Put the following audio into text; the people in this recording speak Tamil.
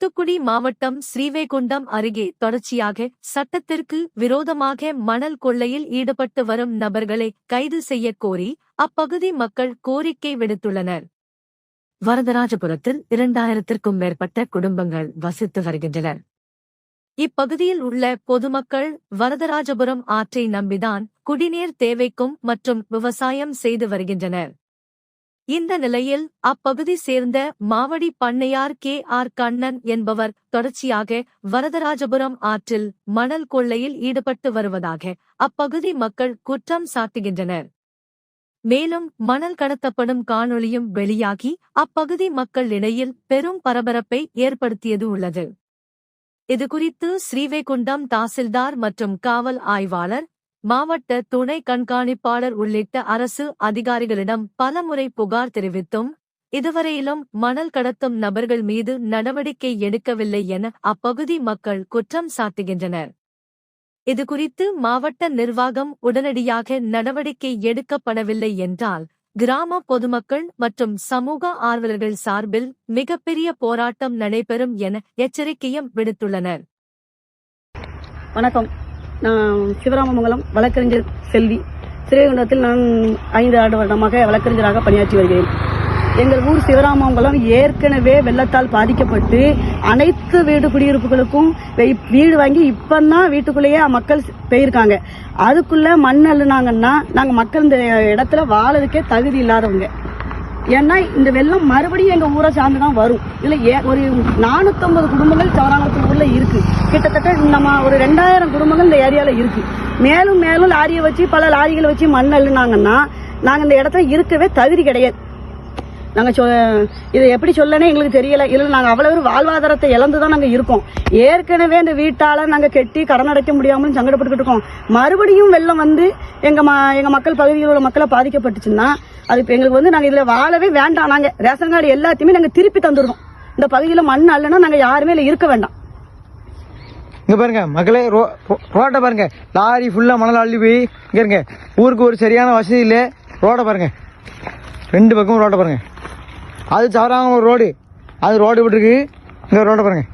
தூத்துக்குடி மாவட்டம் ஸ்ரீவைகுண்டம் அருகே தொடர்ச்சியாக சட்டத்திற்கு விரோதமாக மணல் கொள்ளையில் ஈடுபட்டு வரும் நபர்களை கைது செய்யக் கோரி அப்பகுதி மக்கள் கோரிக்கை விடுத்துள்ளனர். வரதராஜபுரத்தில் 2000த்திற்கும் மேற்பட்ட குடும்பங்கள் வசித்து வருகின்றனர். இப்பகுதியில் உள்ள பொதுமக்கள் வரதராஜபுரம் ஆற்றை நம்பிதான் குடிநீர் தேவைக்கும் மற்றும் விவசாயம் செய்து வருகின்றனர். இந்த நிலையில் அப்பகுதி சேர்ந்த மாவடி பண்ணையார் KR கண்ணன் என்பவர் தொடர்ச்சியாக வரதராஜபுரம் ஆற்றில் மணல் கொள்ளையில் ஈடுபட்டு வருவதாக அப்பகுதி மக்கள் குற்றம் சாட்டுகின்றனர். மேலும் மணல் கடத்தப்படும் காணொளியும் வெளியாகி அப்பகுதி மக்களிடையில் பெரும் பரபரப்பை ஏற்படுத்தியது உள்ளது. இதுகுறித்து ஸ்ரீவைகுண்டம் தாசில்தார் மற்றும் காவல் ஆய்வாளர், மாவட்ட துணை கண்காணிப்பாளர் உள்ளிட்ட அரசு அதிகாரிகளிடம் பலமுறை புகார் தெரிவித்தும் இதுவரையிலும் மணல் கடத்தும் நபர்கள் மீது நடவடிக்கை எடுக்கவில்லை என அப்பகுதி மக்கள் குற்றம் சாட்டுகின்றனர். இதுகுறித்து மாவட்ட நிர்வாகம் உடனடியாக நடவடிக்கை எடுக்கப்படவில்லை என்றால் கிராம பொதுமக்கள் மற்றும் சமூக ஆர்வலர்கள் சார்பில் மிகப்பெரிய போராட்டம் நடைபெறும் என எச்சரிக்கையும் விடுத்துள்ளனர். வணக்கம். நான் சிவராமமங்கலம் வழக்கறிஞர் செல்வி. ஸ்ரீவைகுண்டத்தில் நான் 5 வருடமாக வழக்கறிஞராக பணியாற்றி வருகிறேன். எங்கள் ஊர் சிவராமமங்கலம் ஏற்கனவே வெள்ளத்தால் பாதிக்கப்பட்டு அனைத்து வீடு குடியிருப்புகளுக்கும் வீடு வாங்கி இப்பதான் வீட்டுக்குள்ளேயே மக்கள் போயிருக்காங்க. அதுக்குள்ள மண் அள்ளுனாங்கன்னா நாங்க மக்கள் இந்த இடத்துல வாழறதுக்கே தகுதி இல்லாதவங்க. ஏன்னா இந்த வெள்ளம் மறுபடியும் எங்க ஊரை சார்ந்துதான் வரும். இதுல ஒரு 450 குடும்பங்கள் சவராங்குளத்தூர் ஊர்ல இருக்கு. கிட்டத்தட்ட நம்ம ஒரு 2000 குடும்பங்கள் இந்த ஏரியால இருக்கு. மேலும் மேலும் லாரியை வச்சு பல லாரிகளை வச்சு மண் அள்ளுனாங்கன்னா நாங்க இந்த இடத்துல இருக்கவே தகுதி கிடையாது. நாங்க இதை எப்படி சொல்லனே எங்களுக்கு தெரியல. இதுல நாங்க அவ்வளவு வாழ்வாதாரத்தை இழந்துதான் நாங்க இருக்கோம். ஏற்கனவே இந்த வீட்டால நாங்க கெட்டி கடன் அடைக்க முடியாமல் சங்கடப்பட்டுக்கிட்டு இருக்கோம். மறுபடியும் வெள்ளம் வந்து எங்க மக்கள் பகுதியில் உள்ள மக்களை பாதிக்கப்பட்டுச்சுன்னா அது எங்களுக்கு வந்து நாங்க இதுல வாழவே வேண்டாம். நாங்க ரேஷன் கார்டு எல்லாத்தையுமே நாங்க திருப்பி தந்துடுறோம். இந்த பகுதியில மண் அல்லனா நாங்க யாருமே இல்ல இருக்க வேண்டாம். இங்க பாருங்க மக்களே, ரோட்டை பாருங்க, லாரி ஃபுல்லா மணல் அள்ளி போய் இங்க இருங்க. ஊருக்கு ஒரு சரியான வசதி இல்லை. ரோடை பாருங்க, 2 பக்கமும் ரோட்டை பாருங்க. அது சவராங்க ரோடு, அது ரோடு விட்டுருக்கு. இங்க ரோட்டை பாருங்க.